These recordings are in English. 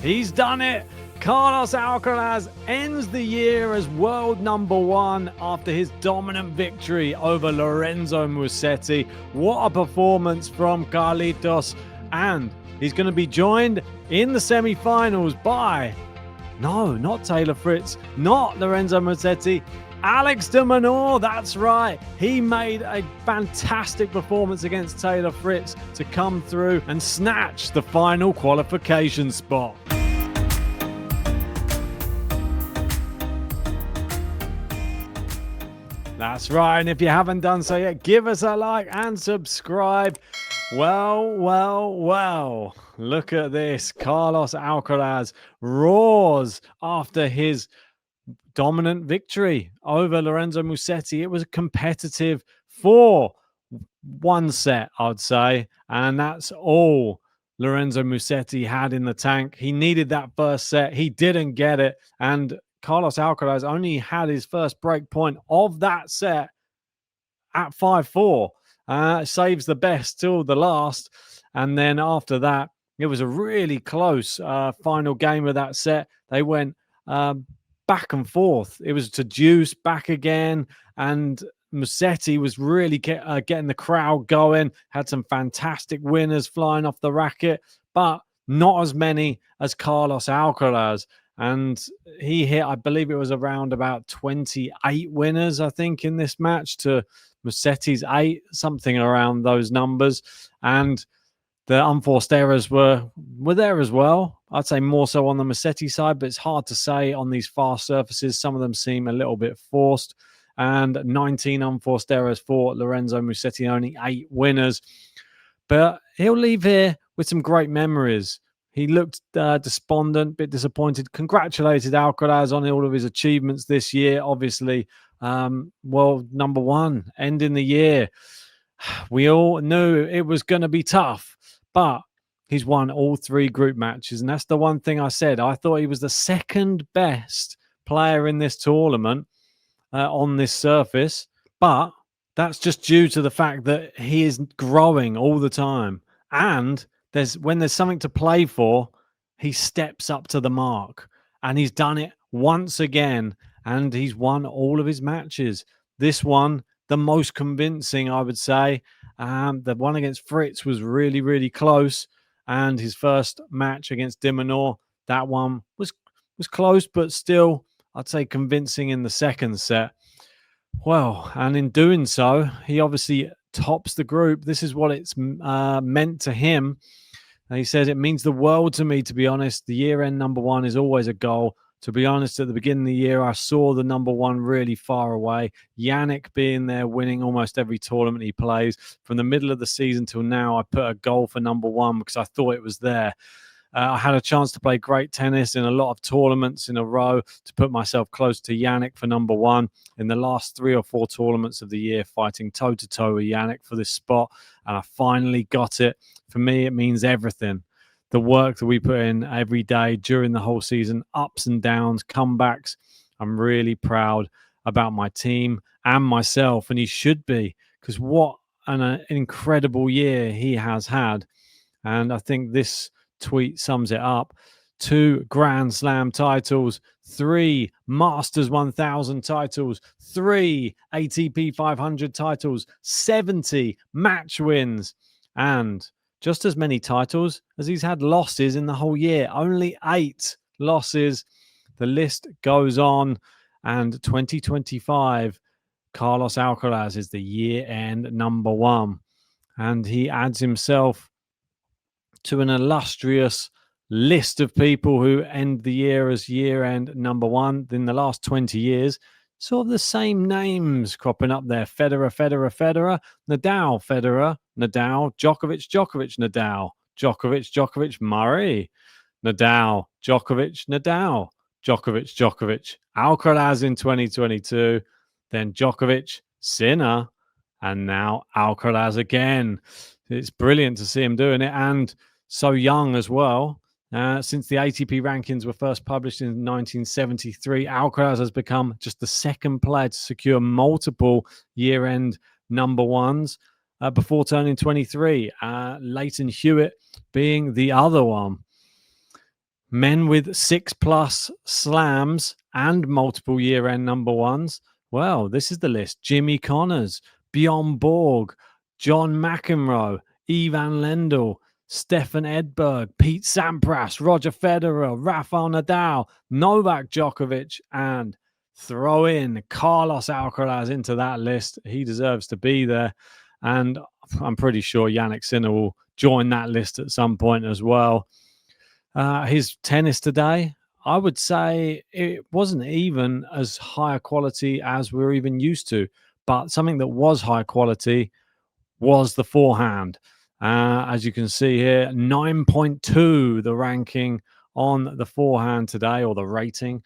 He's done it. Carlos Alcaraz ends the year as world number one after his dominant victory over Lorenzo Musetti. What a performance from Carlitos. And he's going to be joined in the semi-finals by, no, not Taylor Fritz, not Lorenzo Musetti, Alex De Minaur. That's right. He made a fantastic performance against Taylor Fritz to come through and snatch the final qualification spot. That's right. And if you haven't done so yet, give us a like and subscribe. Well. Look at this. Carlos Alcaraz roars after his dominant victory over Lorenzo Musetti. It was a competitive 4-1 set, I'd say. And that's all Lorenzo Musetti had in the tank. He needed that first set. He didn't get it. And Carlos Alcaraz only had his first break point of that set at 5-4. Saves the best till the last. And then after that, it was a really close final game of that set. They went back and forth. It was to deuce, back again. And Musetti was really getting the crowd going. Had some fantastic winners flying off the racket, but not as many as Carlos Alcaraz. And he hit, I believe it was around about 28 winners, I think, in this match to Musetti's 8, something around those numbers. And the unforced errors were there as well. I'd say more so on the Musetti side, but it's hard to say on these fast surfaces. Some of them seem a little bit forced. And 19 unforced errors for Lorenzo Musetti, only 8 winners. But he'll leave here with some great memories. He looked despondent, bit disappointed, congratulated Alcaraz on all of his achievements this year. Obviously, world number one, ending the year. We all knew it was going to be tough, but he's won all 3 group matches. And that's the one thing I said. I thought he was the second best player in this tournament on this surface, but that's just due to the fact that he is growing all the time. And when there's something to play for, he steps up to the mark. And he's done it once again. And he's won all of his matches. This one, the most convincing, I would say. The one against Fritz was really, really close. And his first match against De Minaur, that one was close, but still, I'd say convincing in the second set. Well, and in doing so, he obviously tops the group. This is what it's meant to him. And he says, it means the world to me, to be honest. The year-end number one is always a goal. To be honest, at the beginning of the year, I saw the number one really far away. Yannick being there, winning almost every tournament he plays. From the middle of the season till now, I put a goal for number one because I thought it was there. I had a chance to play great tennis in a lot of tournaments in a row to put myself close to Yannick for number one. In the last 3 or 4 tournaments of the year, fighting toe-to-toe with Yannick for this spot, and I finally got it. For me, it means everything. The work that we put in every day during the whole season, ups and downs, comebacks. I'm really proud about my team and myself, and he should be, because what an incredible year he has had. And I think this tweet sums it up. 2 Grand Slam titles, 3 Masters 1000 titles, 3 ATP 500 titles, 70 match wins, and just as many titles as he's had losses in the whole year. Only 8 losses. The list goes on. And 2025, Carlos Alcaraz is the year-end number one. And he adds himself to an illustrious list of people who end the year as year-end number one. In the last 20 years, sort of the same names cropping up there. Federer, Nadal, Djokovic, Nadal, Murray, Nadal, Djokovic, Alcaraz in 2022, then Djokovic, Sinner, and now Alcaraz again. It's brilliant to see him doing it, and so young as well. Since the ATP rankings were first published in 1973, Alcaraz has become just the second player to secure multiple year-end number ones before turning 23. Leighton Hewitt being the other one. Men with 6+ slams and multiple year-end number ones. Well, this is the list. Jimmy Connors, Bjorn Borg, John McEnroe, Ivan Lendl, Stefan Edberg, Pete Sampras, Roger Federer, Rafael Nadal, Novak Djokovic, and throw in Carlos Alcaraz into that list. He deserves to be there. And I'm pretty sure Jannik Sinner will join that list at some point as well. His tennis today, I would say it wasn't even as high a quality as we're even used to, but something that was high quality was the forehand. As you can see here, 9.2, the ranking on the forehand today, or the rating,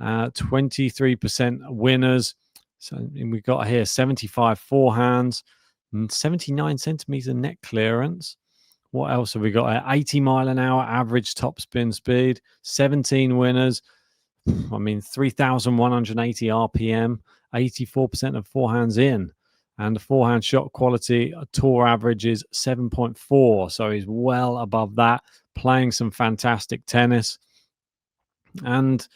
23% winners. So we've got here 75 forehands, 79 centimeter net clearance. What else have we got? 80 mile an hour average top spin speed, 17 winners. I mean, 3,180 RPM, 84% of forehands in. And the forehand shot quality, tour average is 7.4. So he's well above that, playing some fantastic tennis. And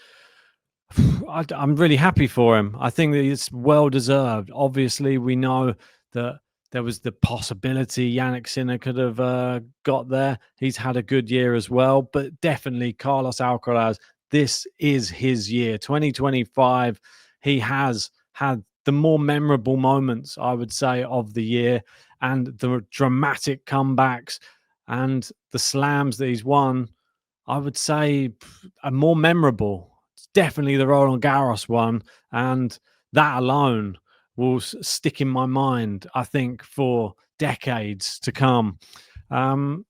I'm really happy for him. I think that it's well deserved. Obviously, we know that there was the possibility Jannik Sinner could have got there. He's had a good year as well, but definitely Carlos Alcaraz, this is his year. 2025, he has had the more memorable moments, I would say, of the year, and the dramatic comebacks and the slams that he's won, I would say, are more memorable. It's definitely the Roland Garros one, and that alone will stick in my mind, I think, for decades to come. And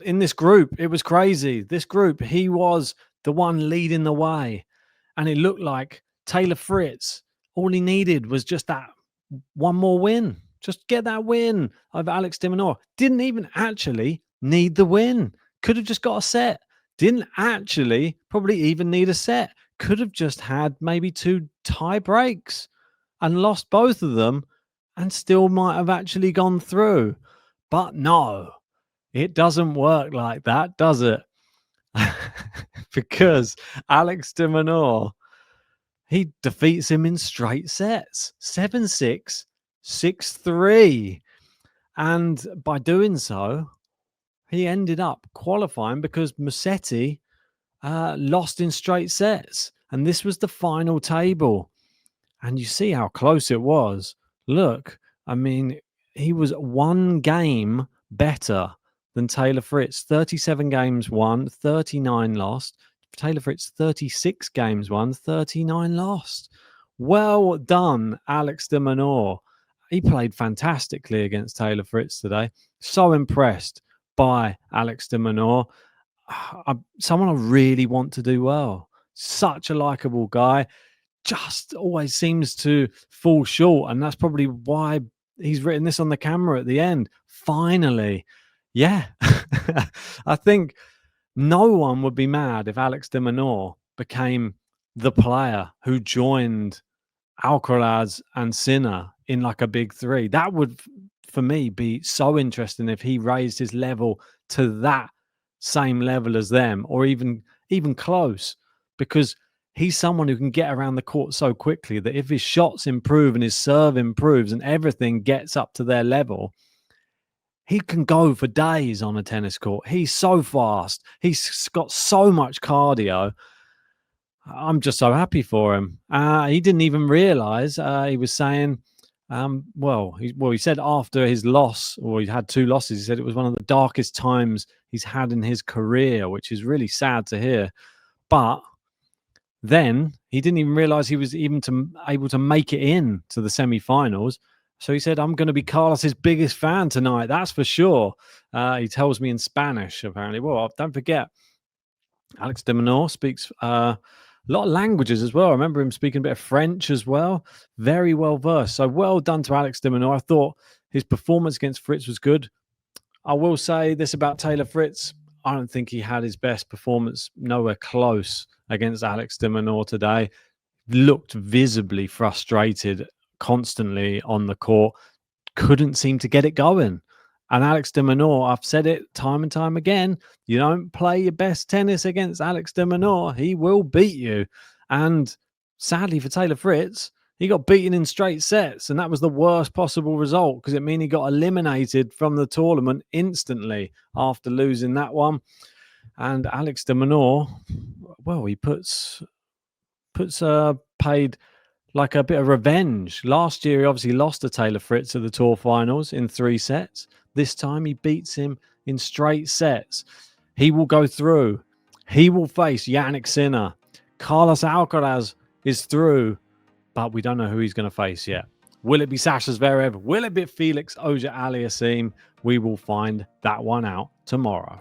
in this group, it was crazy. This group, he was the one leading the way, and it looked like Taylor Fritz, all he needed was just that one more win. Just get that win over Alex De Minaur. Didn't even actually need the win. Could have just got a set. Didn't actually probably even need a set. Could have just had maybe 2 tie breaks and lost both of them and still might have actually gone through. But no, it doesn't work like that, does it? Because Alex De Minaur, he defeats him in straight sets, 7-6, 6-3. And by doing so, he ended up qualifying because Musetti lost in straight sets. And this was the final table. And you see how close it was. Look, I mean, he was 1 game better than Taylor Fritz. 37 games won, 39 lost. Taylor Fritz, 36 games won, 39 lost. Well done, Alex De Minaur. He played fantastically against Taylor Fritz today. So impressed by Alex De Minaur. Someone I really want to do well. Such a likable guy. Just always seems to fall short. And that's probably why he's written this on the camera at the end. Finally. Yeah. I think no one would be mad if Alex De Minaur became the player who joined Alcaraz and Sinner in like a big 3. That would, for me, be so interesting if he raised his level to that same level as them, or even close, because he's someone who can get around the court so quickly that if his shots improve and his serve improves and everything gets up to their level, he can go for days on a tennis court. He's so fast. He's got so much cardio. I'm just so happy for him. He didn't even realize, he was saying, he said after his loss, or he had 2 losses, he said it was one of the darkest times he's had in his career, which is really sad to hear. But then he didn't even realize he was even able to make it in to the semi-finals. So he said, I'm going to be Carlos's biggest fan tonight. That's for sure. He tells me in Spanish, apparently. Well, don't forget, Alex De Minaur speaks a lot of languages as well. I remember him speaking a bit of French as well. Very well versed. So well done to Alex De Minaur. I thought his performance against Fritz was good. I will say this about Taylor Fritz. I don't think he had his best performance, nowhere close, against Alex De Minaur today. Looked visibly frustrated constantly on the court. Couldn't seem to get it going. And Alex De Minaur, I've said it time and time again, you don't play your best tennis against Alex De Minaur. He will beat you. And sadly for Taylor Fritz, he got beaten in straight sets. And that was the worst possible result because it means he got eliminated from the tournament instantly after losing that one. And Alex De Minaur, well, he paid like a bit of revenge. Last year, he obviously lost to Taylor Fritz at the tour finals in 3 sets. This time, he beats him in straight sets. He will go through. He will face Jannik Sinner. Carlos Alcaraz is through, but we don't know who he's going to face yet. Will it be Sasha Zverev? Will it be Felix Auger-Aliassime? We will find that one out tomorrow.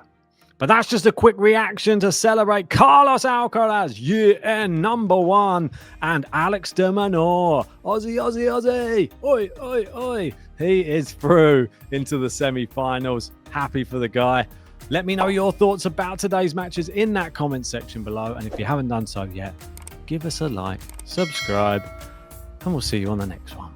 But that's just a quick reaction to celebrate Carlos Alcaraz, year-end #1, and Alex De Minaur. Aussie, Aussie, Aussie. Oi, oi, oi. He is through into the semi-finals. Happy for the guy. Let me know your thoughts about today's matches in that comment section below. And if you haven't done so yet, give us a like, subscribe, and we'll see you on the next one.